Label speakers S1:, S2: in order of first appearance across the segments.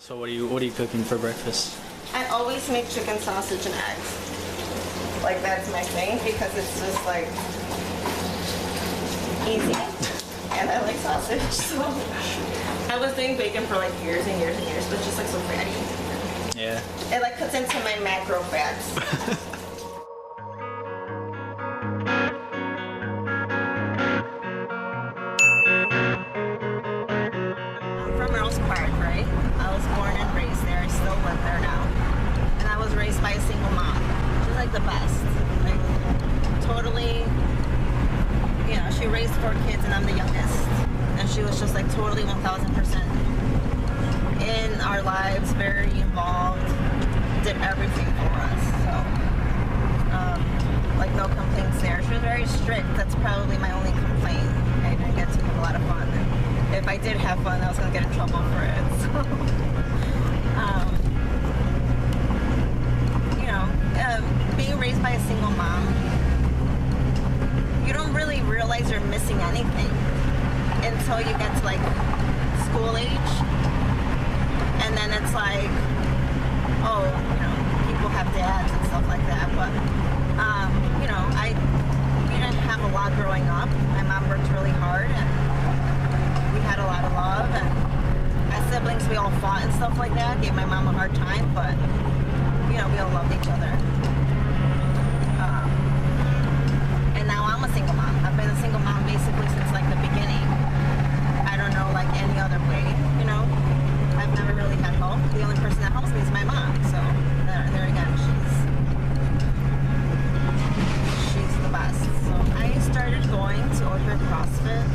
S1: So what are you cooking for breakfast?
S2: I always make chicken sausage and eggs. Like that's my thing because it's just like easy. And I like sausage, so I was doing bacon for like years and years and years, but it's just like so fatty.
S1: Yeah.
S2: It like cuts into my macro fats. Raised by a single mom. She's like the best. Like totally, you know, she raised 4 kids and I'm the youngest. And she was just like totally 1000% in our lives, very involved, did everything for us. So, like no complaints there. She was very strict. That's probably my only complaint. I didn't get to have a lot of fun. And if I did have fun, I was gonna get in trouble for it. So, being raised by a single mom, you don't really realize you're missing anything until you get to like school age, and then it's like, oh, you know, people have dads and stuff like that. But you know, we didn't have a lot growing up. My mom worked really hard, and we had a lot of love. And as siblings, we all fought and stuff like that. Gave my mom a hard time, but you know, we all loved each other. And now I'm a single mom. I've been a single mom basically since like the beginning. I don't know like any other way, you know. I've never really had help. The only person that helps me is my mom. So there again, she's the best. So I started going to OCF CrossFit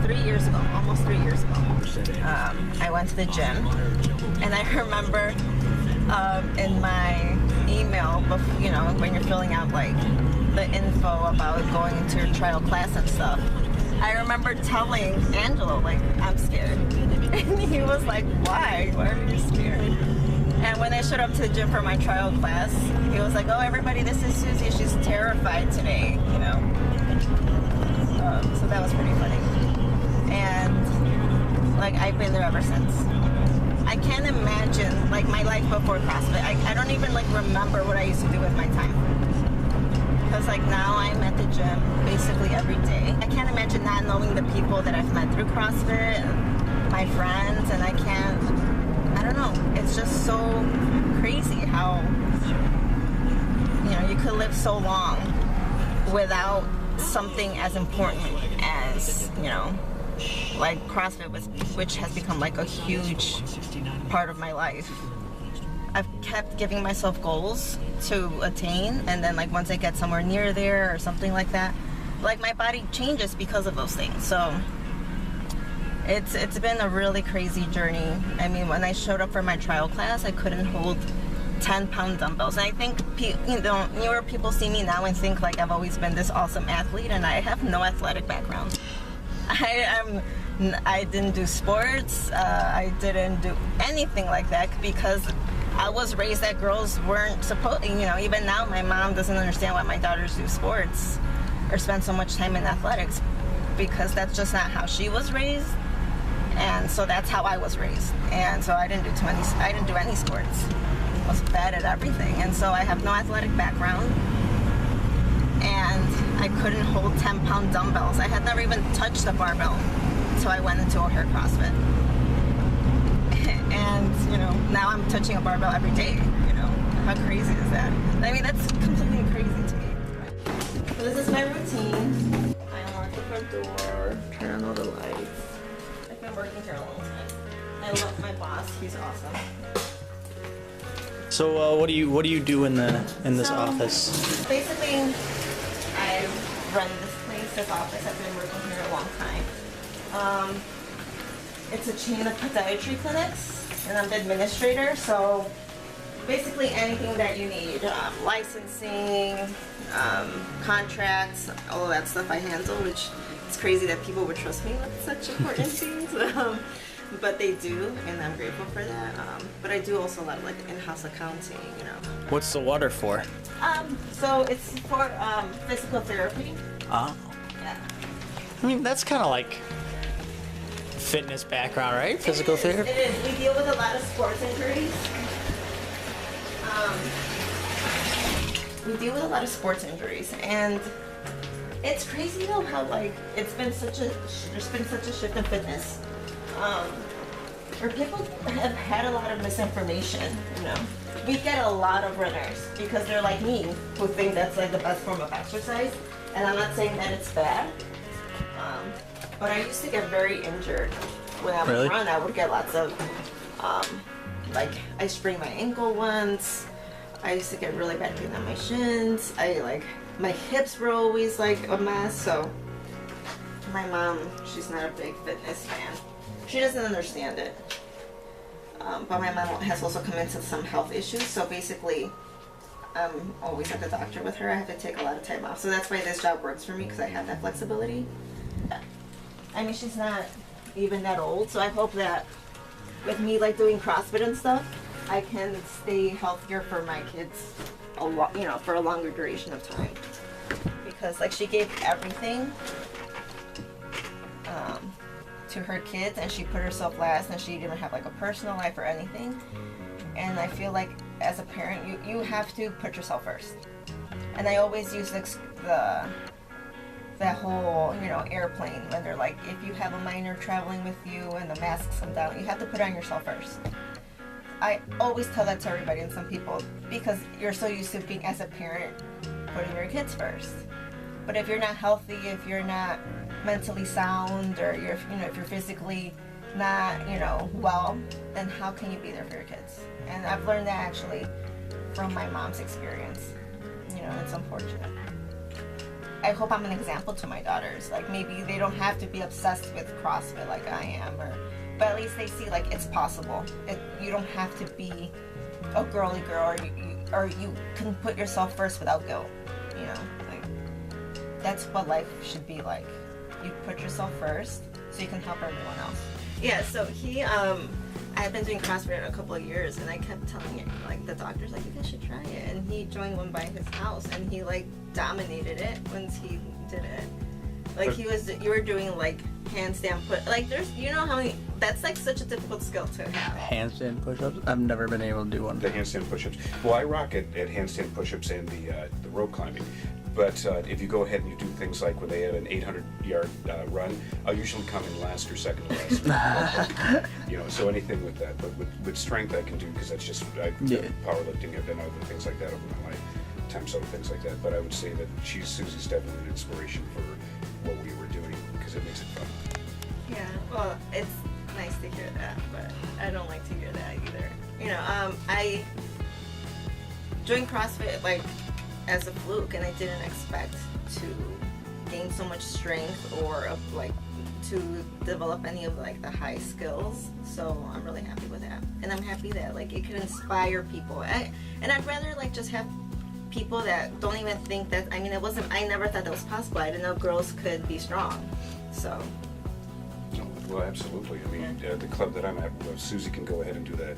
S2: 3 years ago, almost 3 years ago. I went to the gym, and I remember in my email, you know, when you're filling out like the info about going into your trial class and stuff, I remember telling Angelo, like, I'm scared. And he was like, why? Why are you scared? And when I showed up to the gym for my trial class, he was like, oh, everybody, this is Susie. She's terrified today, you know. So that was pretty funny. And like, I've been there ever since. I can't imagine like my life before CrossFit. I don't even like remember what I used to do with my time. Because like now I'm at the gym basically every day. I can't imagine not knowing the people that I've met through CrossFit, and my friends, and I don't know. It's just so crazy how, you know, you could live so long without something as important as, you know, like CrossFit, which has become like a huge part of my life. I've kept giving myself goals to attain, and then like once I get somewhere near there or something like that, like my body changes because of those things. So it's been a really crazy journey. I mean, when I showed up for my trial class, I couldn't hold 10-pound dumbbells. And I think you know, newer people see me now and think like I've always been this awesome athlete, and I have no athletic background. I didn't do sports. I didn't do anything like that because I was raised that girls weren't supposed, you know, even now my mom doesn't understand why my daughters do sports or spend so much time in athletics, because that's just not how she was raised. And so that's how I was raised. And so I didn't do any sports. I was bad at everything. And so I have no athletic background. And I couldn't hold 10-pound dumbbells. I had never even touched a barbell until I went into OCF CrossFit. And, you know, now I'm touching a barbell every day, you know. How crazy is that? I mean, that's completely crazy to me. So this is my routine. I unlock the front door, turn on all the lights. I've been working here a long time. I love my boss. He's awesome.
S1: So what do you do in this office?
S2: Basically, I run this office. I've been working here a long time. It's a chain of podiatry clinics, and I'm the administrator. So basically anything that you need, licensing, contracts, all of that stuff I handle, which it's crazy that people would trust me with such important things. But they do, and I'm grateful for that. But I do also a lot of like in-house accounting, you know.
S1: What's the water for?
S2: So it's for physical therapy.
S1: Oh.
S2: Yeah.
S1: I mean, that's kind of like fitness background, right? Physical therapy.
S2: It is. We deal with a lot of sports injuries. We deal with a lot of sports injuries, and it's crazy though how like there's been such a shift in fitness, where people have had a lot of misinformation. You know, we get a lot of runners because they're like me, who think that's like the best form of exercise, and I'm not saying that it's bad. But I used to get very injured when I would run. I would get lots of, like I sprained my ankle once. I used to get really bad pain on my shins. My hips were always like a mess. So my mom, she's not a big fitness fan. She doesn't understand it. But my mom has also come into some health issues. So basically, I'm always at the doctor with her. I have to take a lot of time off. So that's why this job works for me, because I have that flexibility. I mean, she's not even that old, so I hope that with me like doing CrossFit and stuff, I can stay healthier for my kids for a longer duration of time. Because like she gave everything to her kids, and she put herself last, and she didn't even have like a personal life or anything. And I feel like as a parent, you have to put yourself first. And I always use that whole, airplane, when they're like, if you have a minor traveling with you and the masks come down, you have to put on yourself first. I always tell that to everybody and some people, because you're so used to being, as a parent, putting your kids first. But if you're not healthy, if you're not mentally sound, or if you're physically not, well, then how can you be there for your kids? And I've learned that actually from my mom's experience. It's unfortunate. I hope I'm an example to my daughters. Like, maybe they don't have to be obsessed with CrossFit like I am, but at least they see like it's possible. You don't have to be a girly girl, or you can put yourself first without guilt. Like that's what life should be like. You put yourself first so you can help everyone else. Yeah. So I've been doing CrossFit a couple of years, and I kept telling it, like the doctor's like, you guys should try it. And he joined one by his house, and he like dominated it once he did it. Like you were doing like handstand how many, that's like such a difficult skill to have.
S1: Handstand push-ups? I've never been able to do one.
S3: The handstand push-ups. Well, I rock at handstand push-ups and the rope climbing. But if you go ahead and you do things like when they have an 800-yard run, I'll usually come in last or second to last. So anything with that. But with strength I can do, because that's just powerlifting. I've done other things like that over my lifetime, so things like that. But I would say that Susie's definitely an inspiration for what we were doing, because it makes it fun.
S2: Yeah, well, it's nice to hear that, but I don't like to hear that either. I joined CrossFit like as a fluke, and I didn't expect to gain so much strength or to develop any of like the high skills. So I'm really happy with that, and I'm happy that like it could inspire people. And I'd rather like just have people that don't even think that. I never thought that was possible. I didn't know girls could be strong. So.
S3: Well, absolutely. I mean, the club that I'm at, Susie can go ahead and do the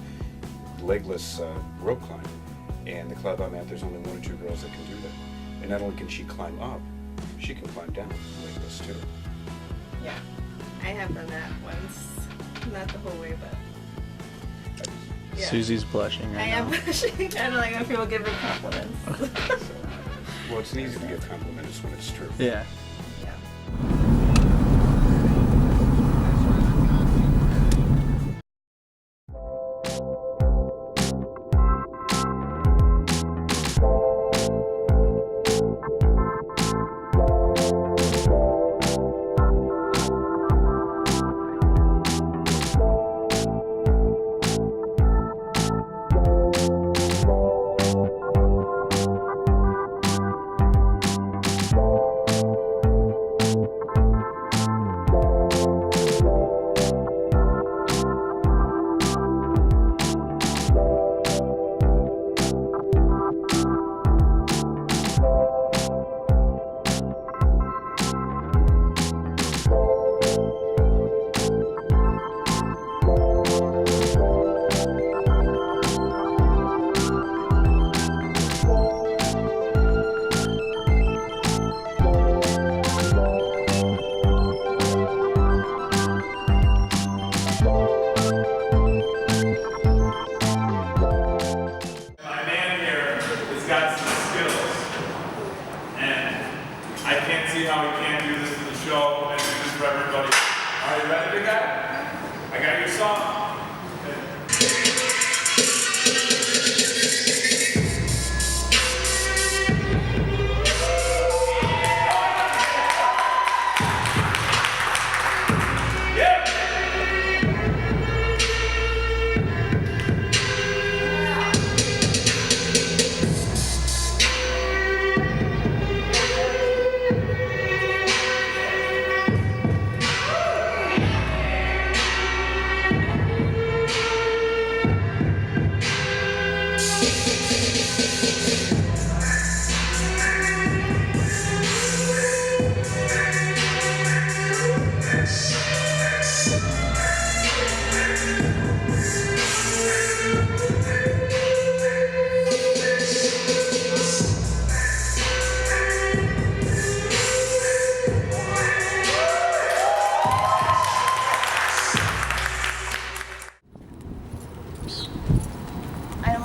S3: legless rope climb. And the club I'm at, there's only 1 or 2 girls that can do that. And not only can she climb up, she can climb down legless too.
S2: Yeah, I have done that once. Not the whole way, but. Yeah.
S1: Susie's blushing right now.
S2: I am blushing. I don't like when people give me compliments.
S3: Well, it's easy to give compliments when it's true.
S1: Yeah.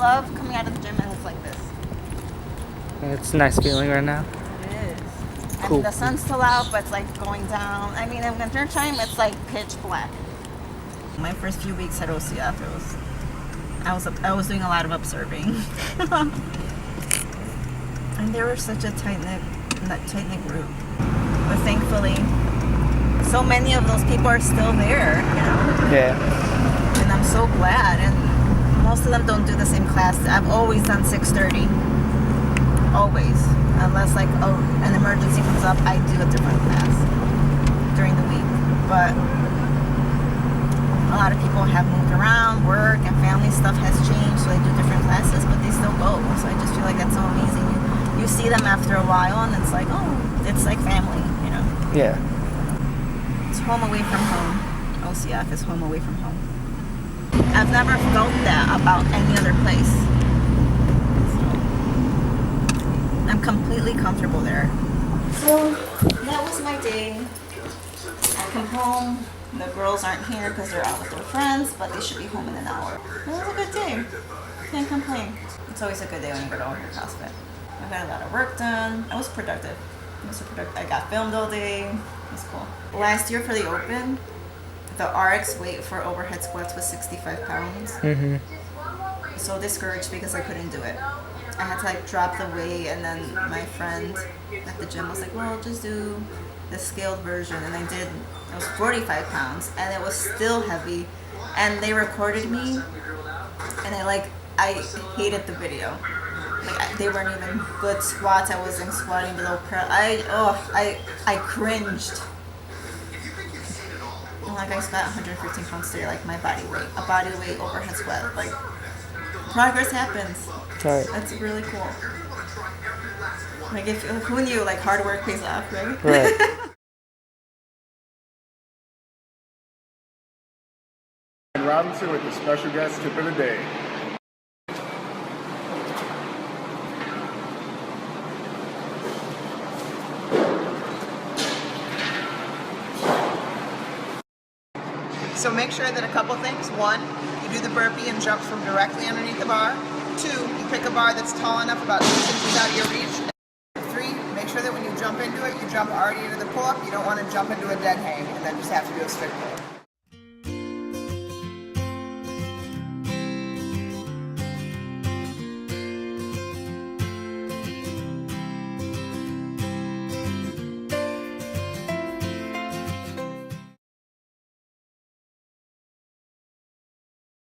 S2: love coming out of the gym and it's like this.
S4: It's a nice feeling right now.
S2: It is. I
S4: Cool.
S2: mean, the sun's still out, but it's like going down. I mean, in winter time, it's like pitch black. My first few weeks at OCF, I was doing a lot of observing. And they were such a tight-knit group. But thankfully, so many of those people are still there, you know?
S4: Yeah.
S2: And I'm so glad. And most of them don't do the same class. I've always done 6:30. Always. Unless like an emergency comes up, I do a different class during the week. But a lot of people have moved around, work and family stuff has changed, so they do different classes, but they still go. So I just feel like that's so amazing. You see them after a while and it's like, oh, it's like family, you know?
S4: Yeah.
S2: It's home away from home. OCF is home away from home. I've never felt that about any other place. So, I'm completely comfortable there. So that was my day. I come home. The girls aren't here because they're out with their friends, but they should be home in an hour. It was a good day. Can't complain. It's always a good day when you go to CrossFit. I got a lot of work done. I was productive. I got filmed all day. It was cool. Last year for the Open, the RX weight for overhead squats was 65 pounds.
S4: Mm-hmm.
S2: So discouraged because I couldn't do it. I had to like drop the weight, and then my friend at the gym was like, well, just do the scaled version. And I did. It was 45 pounds and it was still heavy. And they recorded me and I hated the video. Like they weren't even good squats. I wasn't squatting below parallel. I cringed. Like I squat 115 pounds today, like my body weight, a body weight overhead squat. Like progress happens.
S4: Right.
S2: That's really cool. Like who knew? Like hard work pays off, right?
S4: Right.
S5: Robinson with the special guest tip of the day.
S6: So make sure that a couple things. One, you do the burpee and jump from directly underneath the bar. Two, you pick a bar that's tall enough, about 6 inches out of your reach. Three, make sure that when you jump into it, you jump already into the pull-up. You don't want to jump into a dead hang and then just have to do a stick pull.